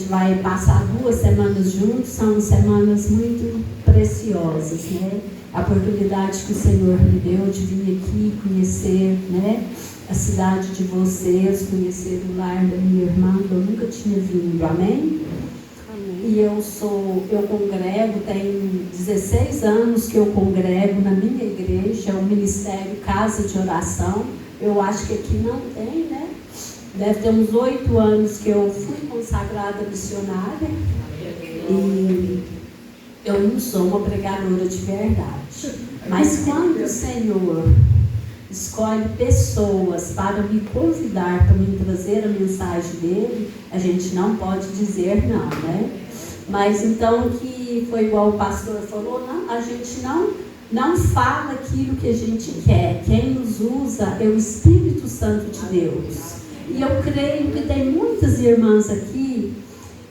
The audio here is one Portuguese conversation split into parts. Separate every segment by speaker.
Speaker 1: vai passar 2 semanas juntos, são semanas muito preciosas, né? A oportunidade que o Senhor me deu de vir aqui conhecer, né, a cidade de vocês, conhecer o lar da minha irmã, que eu nunca tinha vindo, amém? E eu congrego, tem 16 anos que eu congrego na minha igreja, o Ministério Casa de Oração. Eu acho que aqui não tem, né? Deve ter uns 8 anos que eu fui consagrada missionária. E eu não sou uma pregadora de verdade. Mas quando o Senhor escolhe pessoas para me convidar, para me trazer a mensagem dele, a gente não pode dizer não, né? Mas então que foi igual o pastor falou, não, a gente não fala aquilo que a gente quer. Quem nos usa é o Espírito Santo de Deus. E eu creio que tem muitas irmãs aqui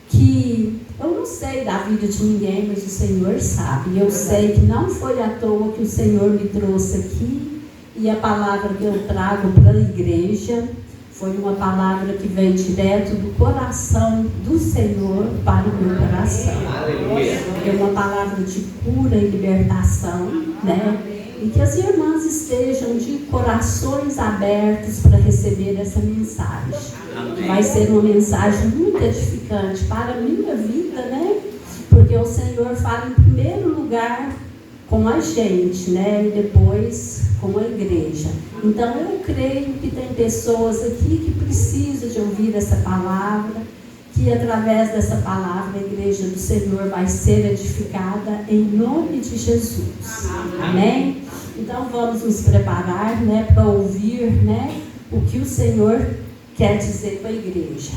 Speaker 1: que eu não sei da vida de ninguém, mas o Senhor sabe. Eu sei que não foi à toa que o Senhor me trouxe aqui. E a palavra que eu trago para a igreja foi uma palavra que veio direto do coração do Senhor para o meu coração. É uma palavra de cura e libertação, né? E que as irmãs estejam de corações abertos para receber essa mensagem. Vai ser uma mensagem muito edificante para a minha vida, né? Porque o Senhor fala em primeiro lugar com a gente, né? E depois com a igreja. Então eu creio que tem pessoas aqui que precisam de ouvir essa palavra, que através dessa palavra a igreja do Senhor vai ser edificada em nome de Jesus. Amém? Então vamos nos preparar, né, para ouvir, né, o que o Senhor quer dizer para a igreja.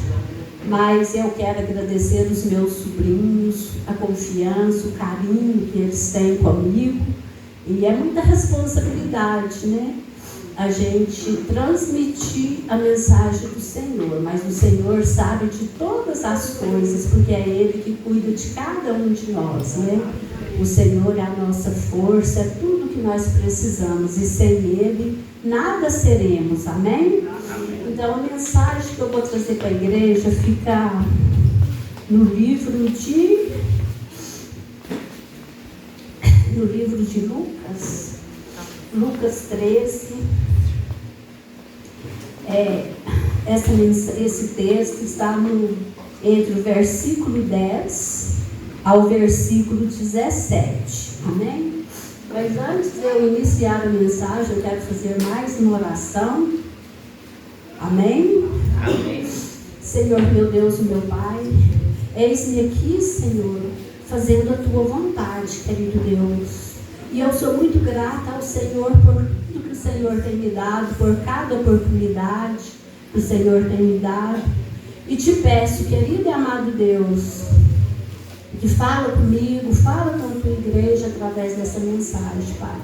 Speaker 1: Mas eu quero agradecer os meus sobrinhos, a confiança, o carinho que eles têm comigo. E é muita responsabilidade, né? A gente transmitir a mensagem do Senhor. Mas o Senhor sabe de todas as coisas, porque é Ele que cuida de cada um de nós, né? O Senhor é a nossa força, é tudo que nós precisamos. E sem Ele, nada seremos, amém? Então a mensagem que eu vou trazer para a igreja fica no livro de Lucas 13. Esse texto está entre o versículo 10 ao versículo 17. Amém? Mas antes de eu iniciar a mensagem, eu quero fazer mais uma oração. Amém? Amém. Senhor, meu Deus e meu Pai, eis-me aqui, Senhor, fazendo a Tua vontade, querido Deus. E eu sou muito grata ao Senhor por tudo que o Senhor tem me dado, por cada oportunidade que o Senhor tem me dado. E te peço, querido e amado Deus, que fala comigo, fala com a Tua igreja através dessa mensagem, Pai.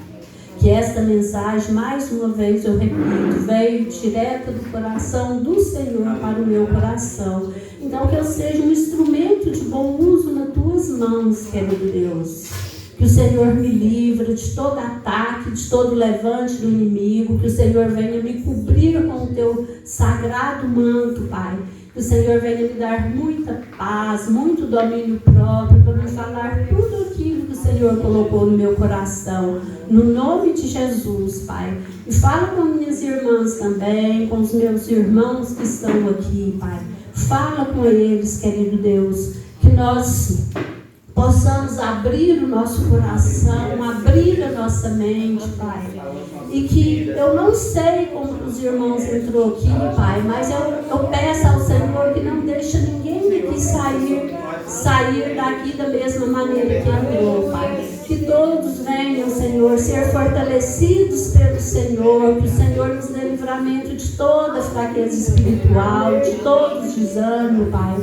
Speaker 1: Que esta mensagem, mais uma vez eu repito, veio direto do coração do Senhor para o meu coração. Então que eu seja um instrumento de bom uso nas Tuas mãos, querido Deus. Que o Senhor me livre de todo ataque, de todo levante do inimigo. Que o Senhor venha me cobrir com o Teu sagrado manto, Pai. Que o Senhor venha me dar muita paz, muito domínio próprio, para me falar tudo aquilo que o Senhor colocou no meu coração. No nome de Jesus, Pai. E fala com minhas irmãs também, com os meus irmãos que estão aqui, Pai. Fala com eles, querido Deus, que nós possamos abrir o nosso coração, abrir a nossa mente, Pai. E que eu não sei como os irmãos entrou aqui, Pai, mas eu peço ao Senhor que não deixe ninguém aqui sair daqui da mesma maneira que entrou, Pai. Que todos venham, Senhor, ser fortalecidos pelo Senhor, que o Senhor nos dê livramento de toda fraqueza espiritual, de todo desânimo, Pai.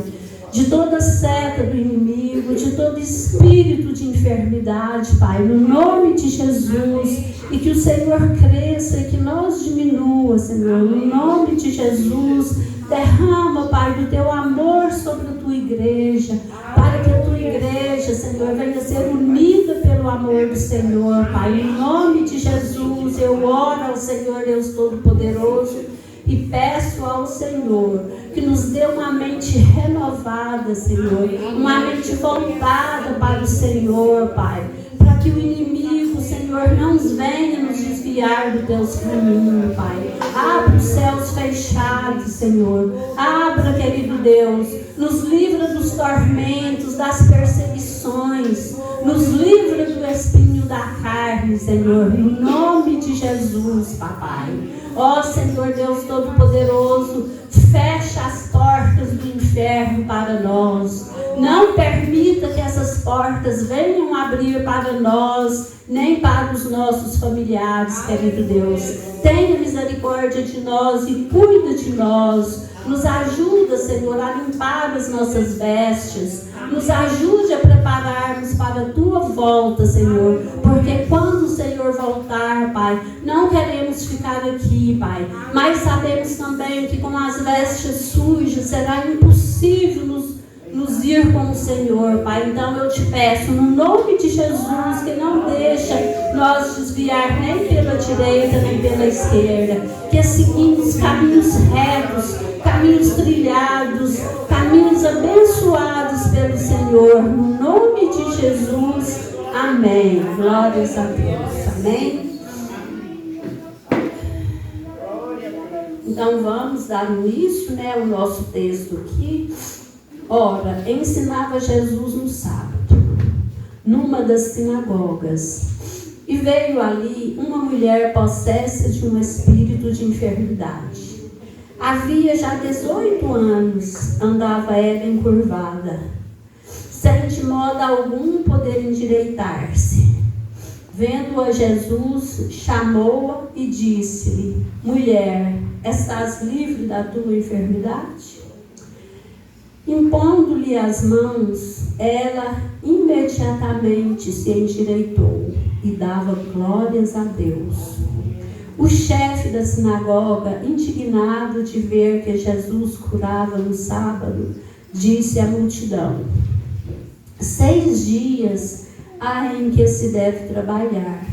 Speaker 1: De toda seta do inimigo, de todo espírito de enfermidade, Pai, no nome de Jesus, e que o Senhor cresça e que nós diminua, Senhor, no nome de Jesus. Derrama, Pai, do Teu amor sobre a Tua igreja, para que a Tua igreja, Senhor, venha ser unida pelo amor do Senhor, Pai, em nome de Jesus. Eu oro ao Senhor Deus Todo-Poderoso e peço ao Senhor que nos dê uma mente renovada, Senhor, uma mente voltada para o Senhor, Pai, para que o inimigo, Senhor, não venha nos desviar dos teus caminhos, Pai. Abra os céus fechados, Senhor. Abra, querido Deus, nos livra dos tormentos, das perseguições, nos livra do espinho da carne, Senhor, no nome de Jesus, Papai. Ó Senhor Deus Todo-Poderoso, fecha as portas do inferno para nós. Não permita que essas portas venham abrir para nós, nem para os nossos familiares, querido Deus. Tenha misericórdia de nós e cuida de nós. Nos ajuda, Senhor, a limpar as nossas vestes. Nos ajude a prepararmos para a Tua volta, Senhor. Porque quando o Senhor voltar, Pai, não queremos ficar aqui, Pai. Mas sabemos também que com as vestes sujas será impossível nos ir com o Senhor, Pai. Então eu te peço, no nome de Jesus, que não deixa nós desviar nem pela direita, nem pela esquerda. Que seguimos caminhos retos, caminhos trilhados, caminhos abençoados pelo Senhor. No nome de Jesus, amém. Glórias a Deus. Amém. Então vamos dar início, ao nosso texto aqui. Ora, ensinava Jesus no sábado, numa das sinagogas, e veio ali uma mulher possessa de um espírito de enfermidade. Havia já 18 anos, andava ela encurvada, sem de modo algum poder endireitar-se. Vendo-a Jesus, chamou-a e disse-lhe: Mulher, estás livre da tua enfermidade? Impondo-lhe as mãos, ela imediatamente se endireitou e dava glórias a Deus. O chefe da sinagoga, indignado de ver que Jesus curava no sábado, disse à multidão: 6 dias há em que se deve trabalhar.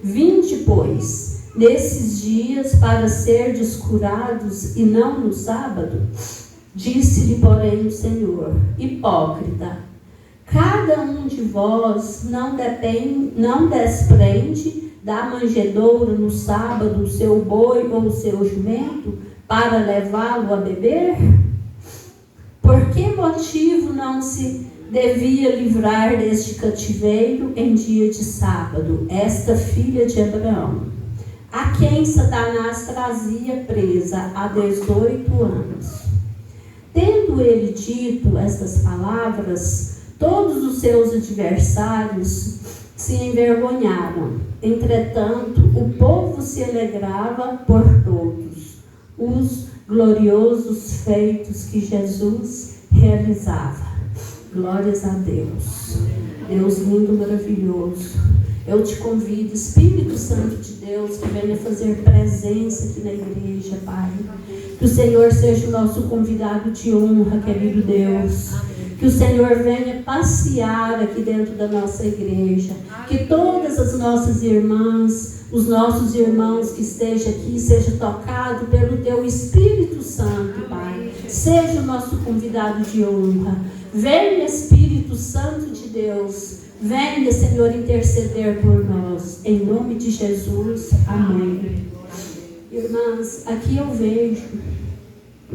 Speaker 1: Vinde, pois, nesses dias para serdes curados e não no sábado. Disse-lhe, porém, o Senhor: Hipócrita, cada um de vós não desprende da manjedoura no sábado o seu boi ou o seu jumento para levá-lo a beber? Por que motivo não se devia livrar deste cativeiro em dia de sábado esta filha de Abraão, a quem Satanás trazia presa há 18 anos? Tendo ele dito estas palavras, todos os seus adversários se envergonharam. Entretanto, o povo se alegrava por todos os gloriosos feitos que Jesus realizava. Glórias a Deus. Deus lindo, maravilhoso. Eu te convido, Espírito Santo de Deus, que venha fazer presença aqui na igreja, Pai. Que o Senhor seja o nosso convidado de honra, querido Deus. Que o Senhor venha passear aqui dentro da nossa igreja. Que todas as nossas irmãs, os nossos irmãos que estejam aqui, sejam tocados pelo Teu Espírito Santo, Pai. Seja o nosso convidado de honra. Venha, Espírito Santo de Deus. Venha, Senhor, interceder por nós. Em nome de Jesus. Amém. Irmãs, aqui eu vejo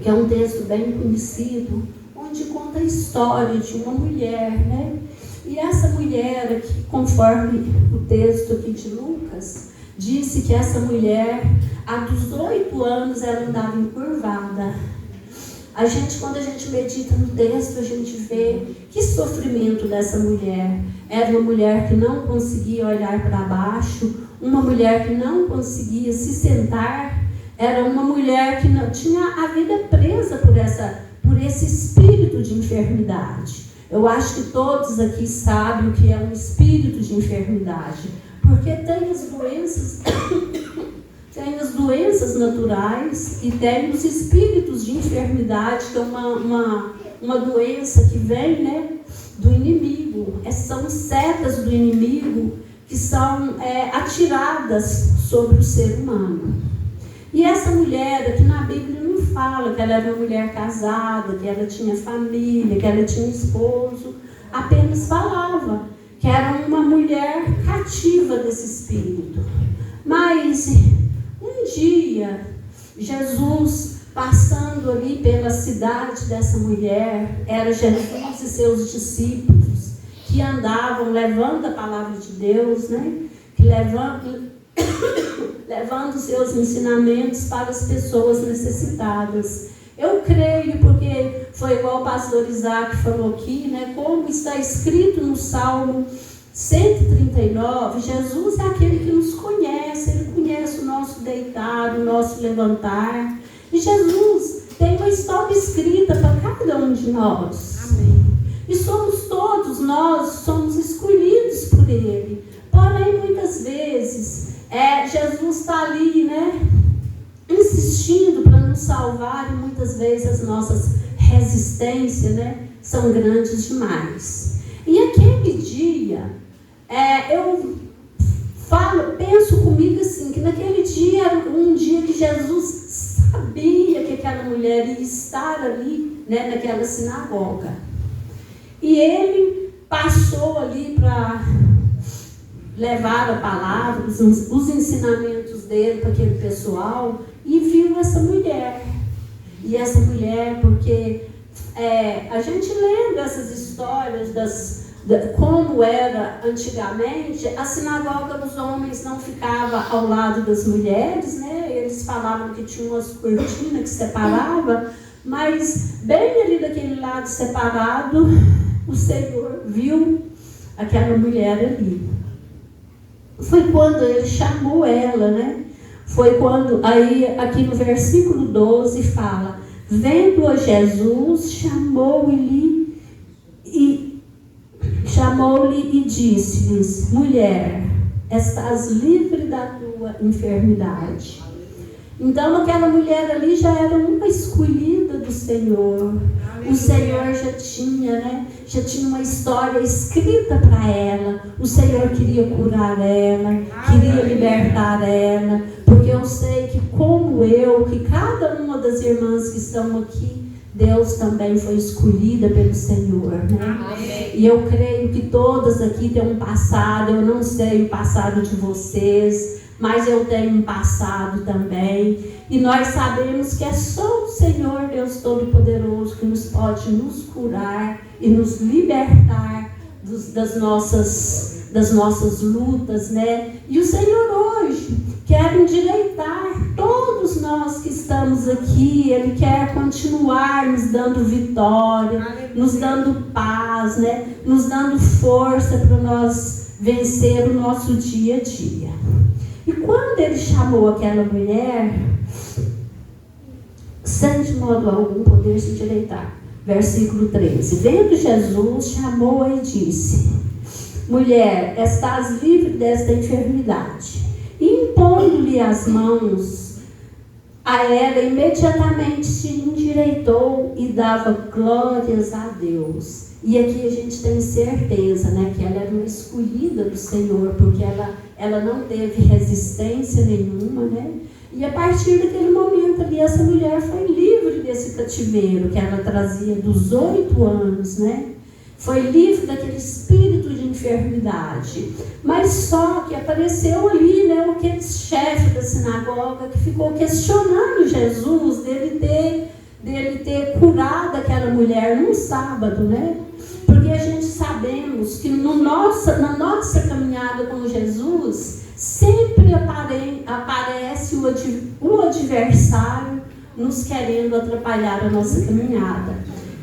Speaker 1: que é um texto bem conhecido, onde conta a história de uma mulher, E essa mulher aqui, conforme o texto aqui de Lucas, disse que essa mulher, há 18 anos, ela andava encurvada. Quando a gente medita no texto, a gente vê que sofrimento dessa mulher. Era uma mulher que não conseguia olhar para baixo, uma mulher que não conseguia se sentar, era uma mulher que não tinha a vida presa por esse espírito de enfermidade. Eu acho que todos aqui sabem o que é um espírito de enfermidade, porque tem as doenças naturais e tem os espíritos de enfermidade, que é uma doença que vem, do inimigo. São setas do inimigo que são atiradas sobre o ser humano. E essa mulher, aqui na Bíblia não fala que ela era uma mulher casada, que ela tinha família, que ela tinha esposo, apenas falava que era uma mulher cativa desse espírito. Mas um dia, Jesus passando ali pela cidade dessa mulher, era Jesus e seus discípulos que andavam levando a palavra de Deus, né? Que levando seus ensinamentos para as pessoas necessitadas. Eu creio, porque foi igual o pastor Isaac falou aqui, né? Como está escrito no Salmo 139, Jesus é aquele que nos conhece, Ele conhece o nosso deitar, o nosso levantar. E Jesus tem uma história escrita para cada um de nós. Amém. E nós somos escolhidos por Ele. Porém, muitas vezes, Jesus está ali, né? Insistindo para nos salvar, e muitas vezes as nossas resistências, né, são grandes demais. E aquele dia, eu penso comigo assim, que naquele dia era um dia que Jesus sabia que aquela mulher ia estar ali, né, naquela sinagoga. E ele passou ali para levar a palavra, os ensinamentos dele para aquele pessoal, e viu essa mulher. E essa mulher, porque a gente lendo essas histórias como era antigamente, a sinagoga dos homens não ficava ao lado das mulheres, né? Eles falavam que tinha umas cortinas que separavam, mas bem ali daquele lado separado, o Senhor viu aquela mulher ali. Foi quando ele chamou ela, né? Foi quando, aí aqui no versículo 12 fala, vendo-a Jesus, chamou-lhe e disse-lhes, mulher, estás livre da tua enfermidade. Então aquela mulher ali já era uma escolhida do Senhor. O Senhor já tinha uma história escrita para ela. O Senhor queria curar ela, queria libertar ela, porque eu sei que que cada uma das irmãs que estão aqui, Deus também foi escolhida pelo Senhor, né? E eu creio que todas aqui têm um passado. Eu não sei o passado de vocês, mas eu tenho um passado também. E nós sabemos que é só o Senhor, Deus Todo-Poderoso, que pode nos curar e nos libertar das nossas lutas, né? E o Senhor hoje quer endireitar todos nós que estamos aqui. Ele quer continuar nos dando vitória, nos dando paz, né? Nos dando força para nós vencer o nosso dia a dia. E quando ele chamou aquela mulher, sem de modo algum poder se endireitar. Versículo 13. Vendo Jesus, chamou-a e disse, mulher, estás livre desta enfermidade. E impondo-lhe as mãos a ela, imediatamente se endireitou e dava glórias a Deus. E aqui a gente tem certeza, né, que ela era uma escolhida do Senhor, porque ela não teve resistência nenhuma, né? E a partir daquele momento ali, essa mulher foi livre desse cativeiro que ela trazia dos 8 anos, né? Foi livre daquele espírito de enfermidade. Mas só que apareceu ali, né, aquele chefe da sinagoga que ficou questionando Jesus dele ter curado aquela mulher num sábado, né? Porque a gente sabemos que na nossa caminhada com Jesus, sempre aparece o adversário nos querendo atrapalhar a nossa caminhada.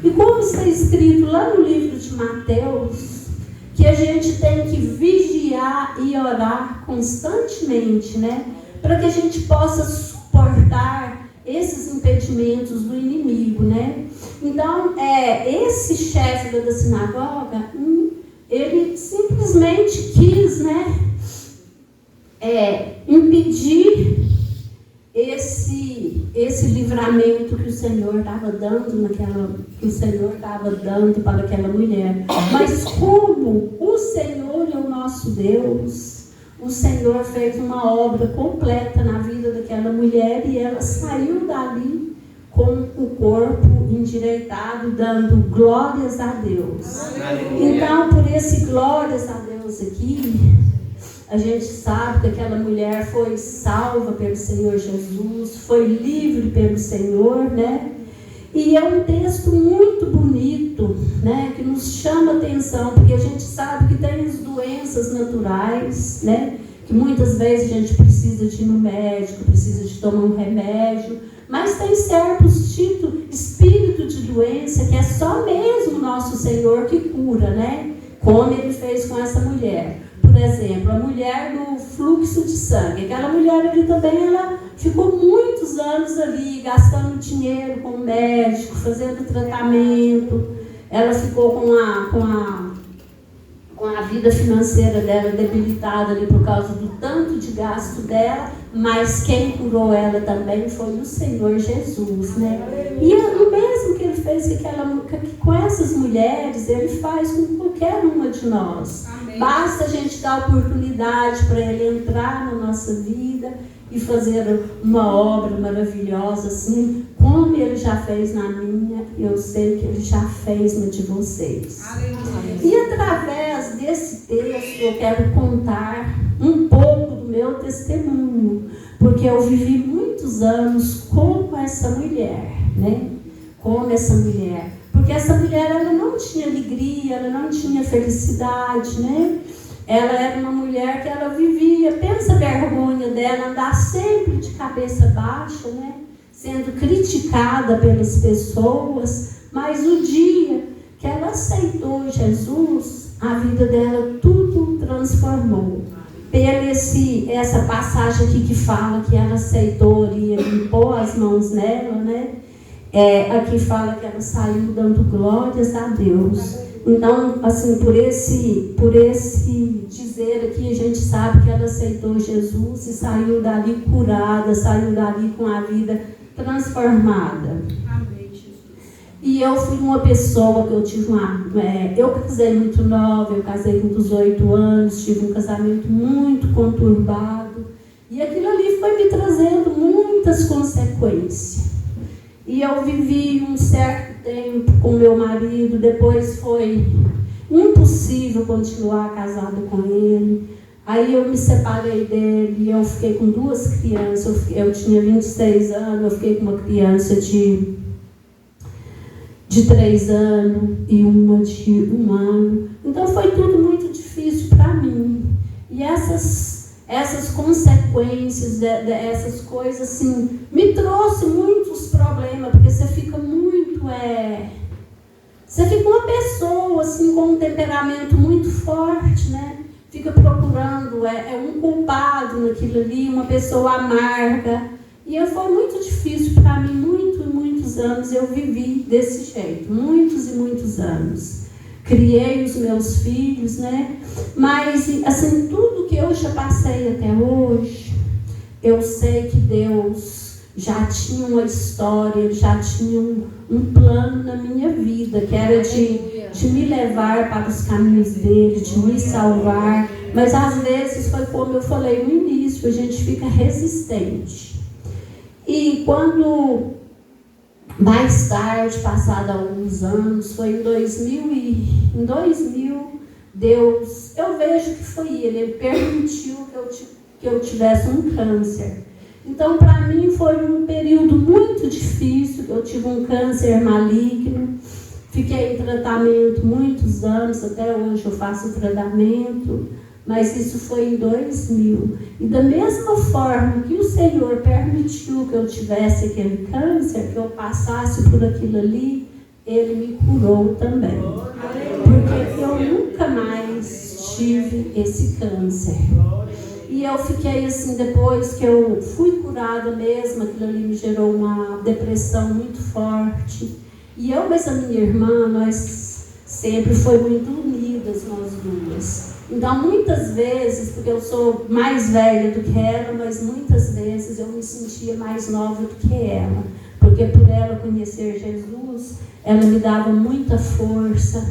Speaker 1: E como está escrito lá no livro de Mateus, que a gente tem que vigiar e orar constantemente, né? Para que a gente possa suportar esses impedimentos do inimigo, né? Então, esse chefe da sinagoga, ele simplesmente quis, né, impedir esse livramento que o Senhor estava dando para aquela mulher. Mas como o Senhor é o nosso Deus, o Senhor fez uma obra completa na vida daquela mulher e ela saiu dali com o corpo endireitado, dando glórias a Deus. Então, por esse glórias a Deus aqui, a gente sabe que aquela mulher foi salva pelo Senhor Jesus, foi livre pelo Senhor, né? E é um texto muito bonito, né? Que nos chama a atenção, porque a gente sabe que tem as doenças naturais, né? Que muitas vezes a gente precisa de ir no médico, precisa de tomar um remédio, mas tem certos tipos, espírito de doença, que é só mesmo nosso Senhor que cura, né? Como Ele fez com essa mulher. Por exemplo, a mulher do fluxo de sangue. Aquela mulher ali também, ela ficou muitos anos ali, gastando dinheiro com o médico, fazendo tratamento. Ela ficou com a vida financeira dela debilitada ali por causa do tanto de gasto dela, mas quem curou ela também foi o Senhor Jesus, né? E o mesmo que Ele fez com essas mulheres, Ele faz com qualquer uma de nós. Amém. Basta a gente dar oportunidade para Ele entrar na nossa vida e fazer uma obra maravilhosa, assim, como Ele já fez na minha, eu sei que Ele já fez na de vocês. Aleluia. E através desse texto eu quero contar um pouco do meu testemunho, porque eu vivi muitos anos como essa mulher, né? Como essa mulher. Porque essa mulher, ela não tinha alegria, ela não tinha felicidade, né? Ela era uma mulher que ela vivia, pensa a vergonha dela, andar sempre de cabeça baixa, né? Sendo criticada pelas pessoas, mas o dia que ela aceitou Jesus, a vida dela tudo transformou. Pela essa passagem aqui que fala que ela aceitou e ele limpou as mãos nela, né? Aqui fala que ela saiu dando glórias a Deus. Então, assim, por esse dizer aqui, a gente sabe que ela aceitou Jesus e saiu dali curada, saiu dali com a vida transformada. Amém, Jesus. E eu fui uma pessoa que eu tive eu casei muito nova, eu casei com 18 anos, tive um casamento muito conturbado. E aquilo ali foi me trazendo muitas consequências. E eu vivi um certo tempo com meu marido, depois foi impossível continuar casada com ele. Aí eu me separei dele, eu fiquei com 2 crianças, eu tinha 26 anos, eu fiquei com uma criança de 3 anos e uma de 1 ano. Então foi tudo muito difícil para mim. E essas consequências, essas coisas, assim, me trouxe muitos problemas, porque você fica muito, você fica uma pessoa, assim, com um temperamento muito forte, né? Fica procurando, um culpado naquilo ali, uma pessoa amarga. E foi muito difícil para mim, muitos anos eu vivi desse jeito, muitos e muitos anos. Criei os meus filhos, né? Mas, assim, tudo que eu já passei até hoje, eu sei que Deus já tinha uma história, já tinha um plano na minha vida, que era de me levar para os caminhos dele, de me salvar. Mas, às vezes, foi como eu falei no início, a gente fica resistente. E quando... mais tarde, passado alguns anos, foi em 2000, Deus, eu vejo que foi Ele permitiu que eu tivesse um câncer. Então, para mim, foi um período muito difícil, eu tive um câncer maligno, fiquei em tratamento muitos anos, até hoje eu faço tratamento, mas isso foi em 2000. E da mesma forma que o Senhor permitiu que eu tivesse aquele câncer, que eu passasse por aquilo ali, Ele me curou também. Porque eu nunca mais tive esse câncer. E eu fiquei assim, depois que eu fui curada mesmo, aquilo ali me gerou uma depressão muito forte. E eu, mas a minha irmã, nós sempre fomos muito unidas, nós duas. Então, muitas vezes, porque eu sou mais velha do que ela, mas muitas vezes eu me sentia mais nova do que ela. Porque por ela conhecer Jesus, ela me dava muita força.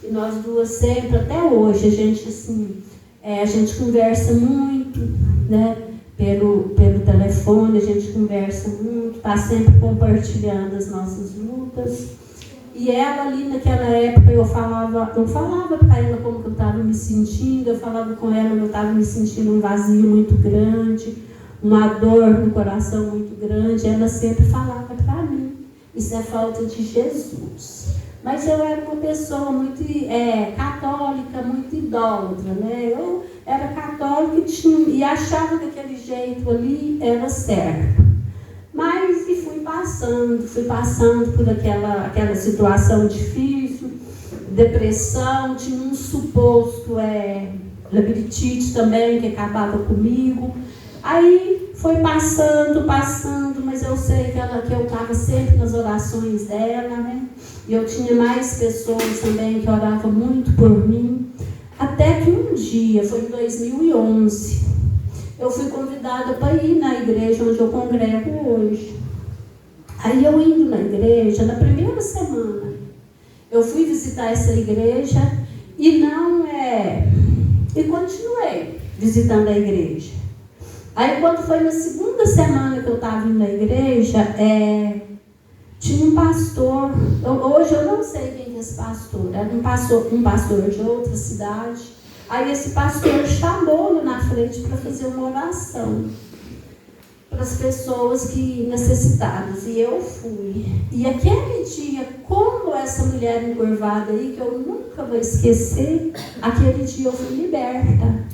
Speaker 1: E nós duas sempre, até hoje, a gente assim, A gente conversa muito, né? Pelo telefone, a gente conversa muito, está sempre compartilhando as nossas lutas. E ela ali naquela época, eu falava para ela como que eu estava me sentindo, eu falava com ela que eu estava me sentindo um vazio muito grande, uma dor no coração muito grande. Ela sempre falava para mim, isso é falta de Jesus. Mas eu era uma pessoa muito católica, muito idólatra, né? Eu era católica e achava que aquele jeito ali era certo. Mas fui passando por aquela situação difícil, depressão, tinha um suposto labirintite também que acabava comigo. Aí foi passando, mas eu sei que eu estava sempre nas orações dela, né? E eu tinha mais pessoas também que oravam muito por mim. Até que um dia, foi em 2011, eu fui convidada para ir na igreja onde eu congrego hoje. Aí eu indo na igreja, na primeira semana, eu fui visitar essa igreja e continuei visitando a igreja. Aí quando foi na segunda semana que eu estava indo na igreja, tinha um pastor, hoje eu não sei quem é esse pastor, era um pastor de outra cidade. Aí esse pastor chamou-me na frente para fazer uma oração para as pessoas necessitadas, e eu fui. E aquele dia, como essa mulher encurvada aí, que eu nunca vou esquecer, aquele dia eu fui liberta.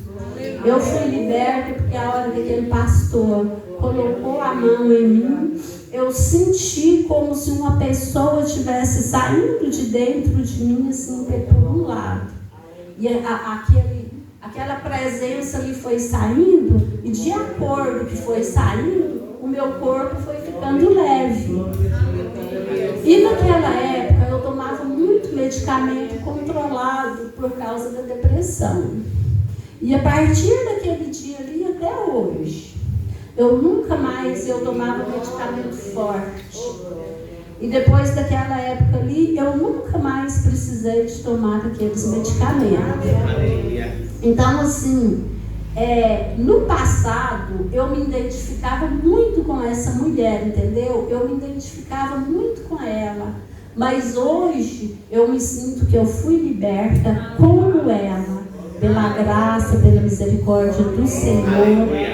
Speaker 1: Eu fui liberta porque a hora que aquele pastor colocou a mão em mim, eu senti como se uma pessoa estivesse saindo de dentro de mim, assim, por um lado. E aquela presença ali foi saindo, e de acordo que foi saindo, o meu corpo foi ficando leve. E naquela época eu tomava muito medicamento controlado por causa da depressão. E a partir daquele dia ali até hoje, eu nunca mais tomava medicamento forte. E depois daquela época ali, eu nunca mais precisei de tomar aqueles medicamentos. Então, assim, no passado, eu me identificava muito com essa mulher, entendeu? Eu me identificava muito com ela. Mas hoje, eu me sinto que eu fui liberta como ela. Pela graça, pela misericórdia do Senhor.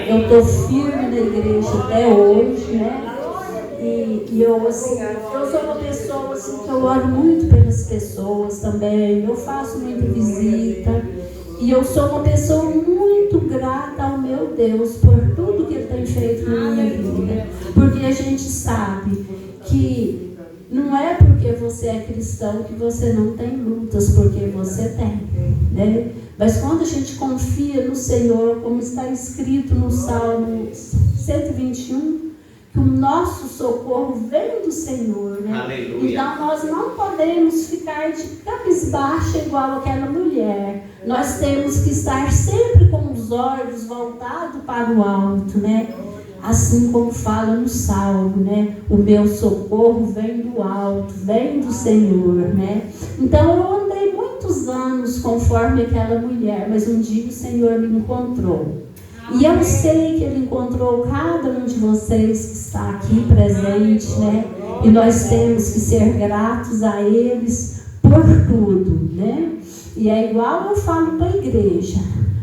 Speaker 1: Eu estou firme na igreja até hoje, né? E eu sou uma pessoa assim, que eu oro muito pelas pessoas também. Eu faço muita visita. E eu sou uma pessoa muito grata ao meu Deus por tudo que Ele tem feito na minha vida. Porque a gente sabe que não é porque você é cristão que você não tem lutas, porque você tem, né? Mas quando a gente confia no Senhor, como está escrito no Salmo 121, que o nosso socorro vem do Senhor, né? Aleluia. Então nós não podemos ficar de cabisbaixa igual aquela mulher. Nós temos que estar sempre com os olhos voltados para o alto, né? Assim como fala no Salmo, né? O meu socorro vem do alto, vem do Senhor, né? Então eu andei muitos anos conforme aquela mulher, mas um dia o Senhor me encontrou. E eu sei que Ele encontrou cada um de vocês que está aqui presente, né? E nós temos que ser gratos a eles por tudo, né? E é igual eu falo para a igreja,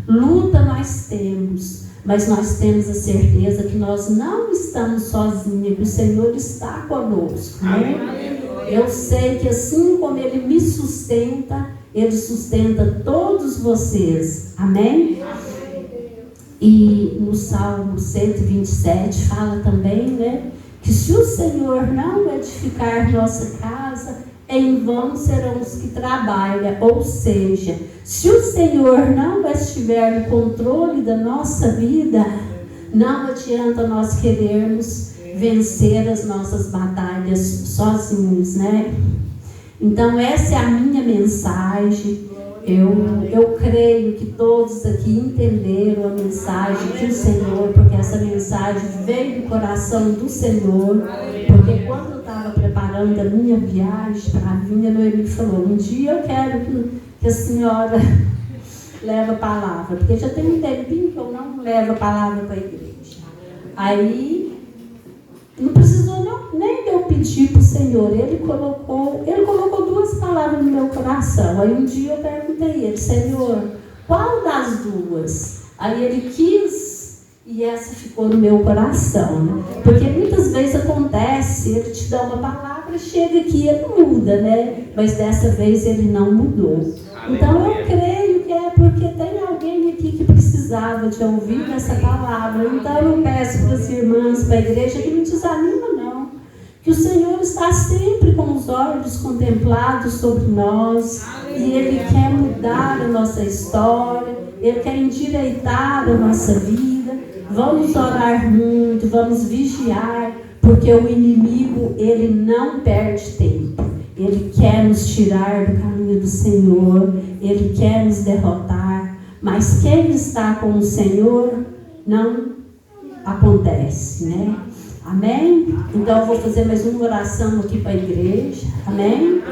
Speaker 1: luta nós temos, mas nós temos a certeza que nós não estamos sozinhos, que o Senhor está conosco, né? Eu sei que assim como Ele me sustenta, Ele sustenta todos vocês, amém? E no Salmo 127 fala também, né, que se o Senhor não edificar nossa casa, em vão serão os que trabalham. Ou seja, se o Senhor não estiver no controle da nossa vida, não adianta nós querermos vencer as nossas batalhas sozinhos, né? Então essa é a minha mensagem. Eu creio que todos aqui entenderam a mensagem do Senhor, porque essa mensagem veio do coração do Senhor. Porque quando eu estava preparando a minha viagem para vir, ele me falou: um dia eu quero que a senhora leva a palavra, porque já tem um tempinho que eu não levo a palavra para a igreja. Aí, não precisou nem de eu pedir para o Senhor, Ele colocou 2 palavras no meu coração. Aí um dia eu perguntei a Ele: Senhor, qual das 2? Aí Ele quis, e essa ficou no meu coração, né? Porque muitas vezes acontece, Ele te dá uma palavra, chega aqui e Ele muda, né? Mas dessa vez Ele não mudou. Então eu creio que é porque tem alguém aqui que precisava de ouvir essa palavra. Então eu peço para as irmãs, para a igreja, que não desanima não. Que o Senhor está sempre com os olhos contemplados sobre nós. E Ele quer mudar a nossa história. Ele quer endireitar a nossa vida. Vamos orar muito, vamos vigiar. Porque o inimigo, ele não perde tempo. Ele quer nos tirar do caminho do Senhor. Ele quer nos derrotar. Mas quem está com o Senhor não acontece, né? Amém? Então eu vou fazer mais uma oração aqui para a igreja. Amém?